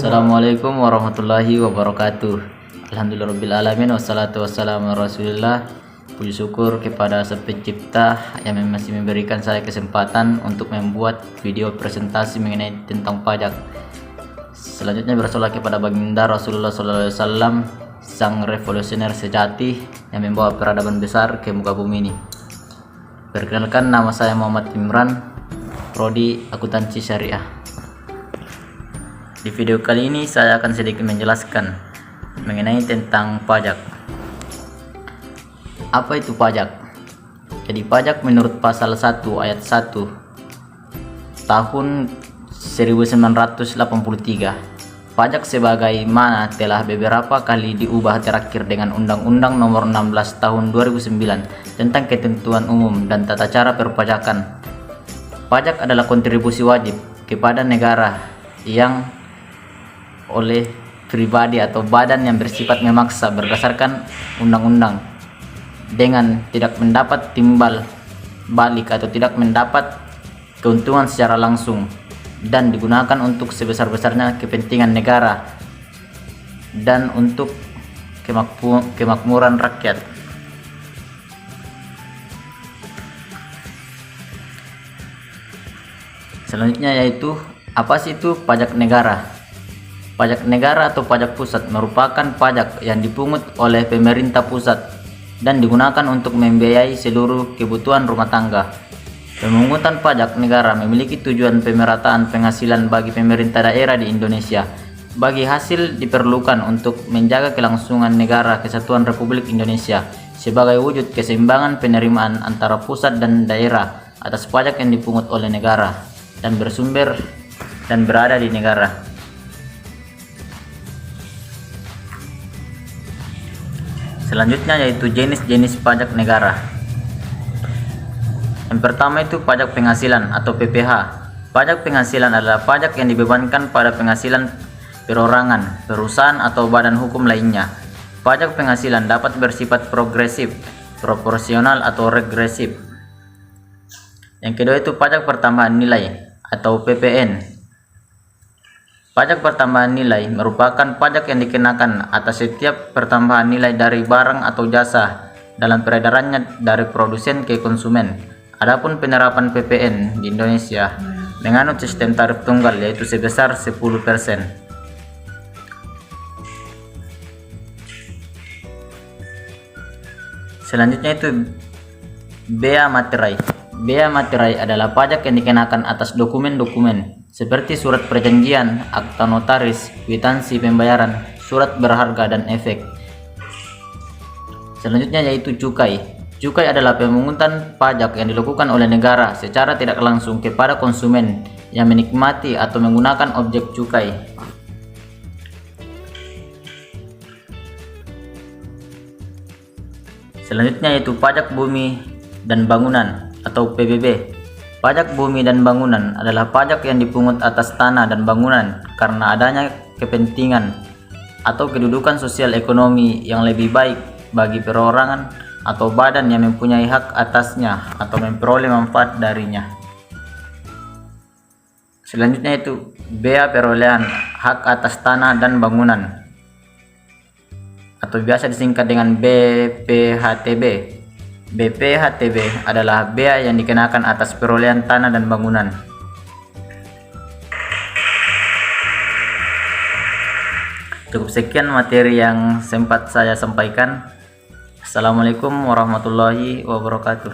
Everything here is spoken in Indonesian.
Assalamualaikum warahmatullahi wabarakatuh. Alhamdulillahirrahmanirrahim. Wassalatu wassalamu ala rasulillah. Puji syukur kepada Sang Pencipta yang masih memberikan saya kesempatan untuk membuat video presentasi mengenai tentang pajak. Selanjutnya bersolawat kepada baginda Rasulullah SAW, sang revolusioner sejati yang membawa peradaban besar ke muka bumi ini. Perkenalkan, nama saya Muhammad Imran, Prodi Akuntansi Syariah. Di video kali ini saya akan sedikit menjelaskan mengenai tentang pajak. Apa itu pajak? Jadi pajak menurut pasal 1 ayat 1 tahun 1983, pajak sebagaimana telah beberapa kali diubah terakhir dengan Undang-Undang Nomor 16 Tahun 2009 tentang ketentuan umum dan tata cara perpajakan. Pajak adalah kontribusi wajib kepada negara yang oleh pribadi atau badan yang bersifat memaksa berdasarkan undang-undang dengan tidak mendapat timbal balik atau tidak mendapat keuntungan secara langsung dan digunakan untuk sebesar-besarnya kepentingan negara dan untuk kemakmuran rakyat. Selanjutnya yaitu apa sih itu pajak negara? Pajak negara atau pajak pusat merupakan pajak yang dipungut oleh pemerintah pusat dan digunakan untuk membiayai seluruh kebutuhan rumah tangga. Pemungutan pajak negara memiliki tujuan pemerataan penghasilan bagi pemerintah daerah di Indonesia. Bagi hasil diperlukan untuk menjaga kelangsungan negara kesatuan Republik Indonesia sebagai wujud keseimbangan penerimaan antara pusat dan daerah atas pajak yang dipungut oleh negara dan bersumber dan berada di negara. Selanjutnya yaitu jenis-jenis pajak negara. Yang pertama itu pajak penghasilan atau PPH. Pajak penghasilan adalah pajak yang dibebankan pada penghasilan perorangan, perusahaan atau badan hukum lainnya. Pajak penghasilan dapat bersifat progresif, proporsional atau regresif. Yang kedua itu pajak pertambahan nilai atau PPN. Pajak pertambahan nilai merupakan pajak yang dikenakan atas setiap pertambahan nilai dari barang atau jasa dalam peredarannya dari produsen ke konsumen. Adapun penerapan PPN di Indonesia menganut sistem tarif tunggal yaitu sebesar 10%. Selanjutnya itu bea materai. Bea materai adalah pajak yang dikenakan atas dokumen-dokumen seperti surat perjanjian, akta notaris, kwitansi pembayaran, surat berharga, dan efek. Selanjutnya yaitu cukai. Cukai adalah pemungutan pajak yang dilakukan oleh negara secara tidak langsung kepada konsumen yang menikmati atau menggunakan objek cukai. Selanjutnya yaitu pajak bumi dan bangunan atau PBB. Pajak bumi dan bangunan adalah pajak yang dipungut atas tanah dan bangunan karena adanya kepentingan atau kedudukan sosial ekonomi yang lebih baik bagi perorangan atau badan yang mempunyai hak atasnya atau memperoleh manfaat darinya. Selanjutnya itu bea perolehan hak atas tanah dan bangunan atau biasa disingkat dengan BPHTB. BPHTB adalah bea yang dikenakan atas perolehan tanah dan bangunan. Cukup sekian materi yang sempat saya sampaikan. Assalamualaikum warahmatullahi wabarakatuh.